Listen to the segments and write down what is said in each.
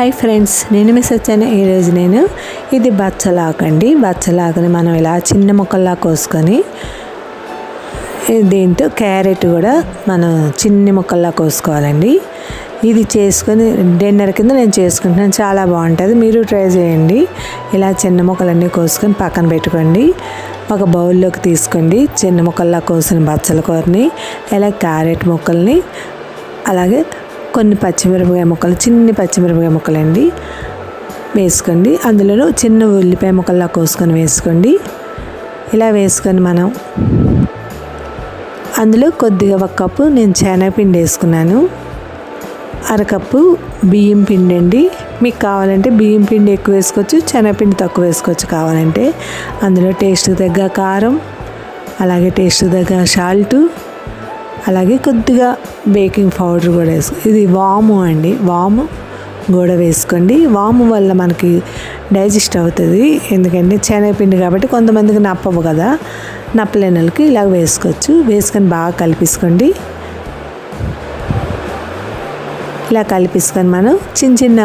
Hi friends, నేను miss వచ్చాను. ఈరోజు నేను ఇది బచ్చలాకండి. బచ్చలాకుని మనం ఇలా చిన్న ముక్కల్లా కోసుకొని దీంతో క్యారెట్ కూడా మనం చిన్న ముక్కల్లా కోసుకోవాలండి. ఇది చేసుకొని డిన్నర్ కింద నేను చేసుకుంటున్నాను. చాలా బాగుంటుంది, మీరు ట్రై చేయండి. ఇలా చిన్న ముక్కలన్నీ కోసుకొని పక్కన పెట్టుకోండి. ఒక బౌల్లోకి తీసుకోండి చిన్న ముక్కల్లా కోసిన బచ్చల కూరని, ఇలా క్యారెట్ ముక్కల్ని, అలాగే కొన్ని పచ్చిమిరపకాయ ముక్కలు, చిన్ని పచ్చిమిరపకాయ ముక్కలండి వేసుకోండి. అందులో చిన్న ఉల్లిపాయ ముక్కల్లా కోసుకొని వేసుకోండి. ఇలా వేసుకొని మనం అందులో కొద్దిగా ఒక కప్పు నేను శనగపిండి వేసుకున్నాను, అరకప్పు బియ్యం పిండి అండి. మీకు కావాలంటే బియ్యం పిండి ఎక్కువ వేసుకోవచ్చు, శనగపిండి తక్కువ వేసుకోవచ్చు కావాలంటే. అందులో టేస్ట్కి తగ్గ కారం, అలాగే టేస్ట్కి తగ్గ సాల్టు, అలాగే కొద్దిగా బేకింగ్ పౌడర్ కూడా వేసుకోండి. ఇది వాము అండి, వాము కూడా వేసుకోండి. వాము వల్ల మనకి డైజెస్ట్ అవుతుంది, ఎందుకంటే శనగపిండి కాబట్టి కొంతమందికి నప్పవు కదా, నప్పలేని వాళ్ళకి ఇలా వేసుకోవచ్చు. వేసుకొని బాగా కలిపేసుకోండి. ఇలా కలిపేసుకొని మనం చిన్న చిన్న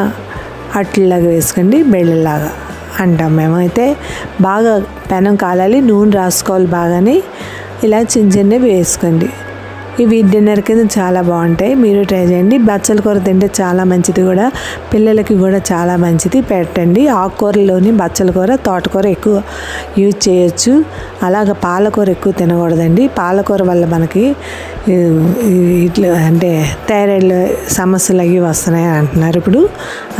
అట్లలాగా వేసుకోండి, బెళ్ళలాగా అంటాం మేమైతే. బాగా పెనం కాలాలి, నూనె రాసుకోవాలి బాగానే. ఇలా చిన్న చిన్నవి వేసుకోండి. ఇవి డిన్నర్ కింద చాలా బాగుంటాయి, మీరు ట్రై చేయండి. బచ్చల కూర తింటే చాలా మంచిది కూడా, పిల్లలకి కూడా చాలా మంచిది, పెట్టండి. ఆకుకూరలోని బచ్చల కూర, తోటకూర ఎక్కువ యూజ్ చేయొచ్చు. అలాగ పాలకూర ఎక్కువ తినకూడదండి. పాలకూర వల్ల మనకి ఇట్లా అంటే థైరాయిడ్ సమస్యలు అవి వస్తున్నాయి అంటున్నారు ఇప్పుడు,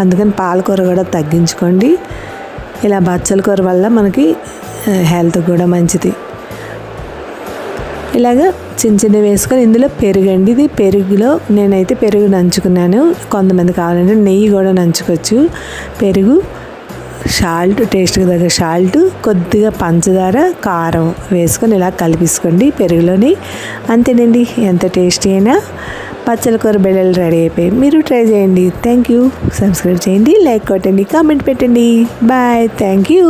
అందుకని పాలకూర కూడా తగ్గించుకోండి. ఇలా బచ్చల కూర వల్ల మనకి హెల్త్ కూడా మంచిది. ఇలాగ చిన్న చిన్న వేసుకొని ఇందులో పెరుగండి. ఇది పెరుగులో నేనైతే పెరుగు నంచుకున్నాను, కొంతమంది కావాలంటే నెయ్యి కూడా నంచుకోవచ్చు. పెరుగు, సాల్ట్, టేస్ట్కి తగ్గ సాల్ట్, కొద్దిగా పంచదార, కారం వేసుకొని ఇలా కలిపేసుకోండి పెరుగులోని. అంతేనండి, ఎంత టేస్టీ అయినా బచ్చల కూర బెల్లలు రెడీ అయిపోయి. మీరు ట్రై చేయండి. Thank you. సబ్స్క్రైబ్ చేయండి, లైక్ కొట్టండి, కామెంట్ పెట్టండి. Bye, thank you.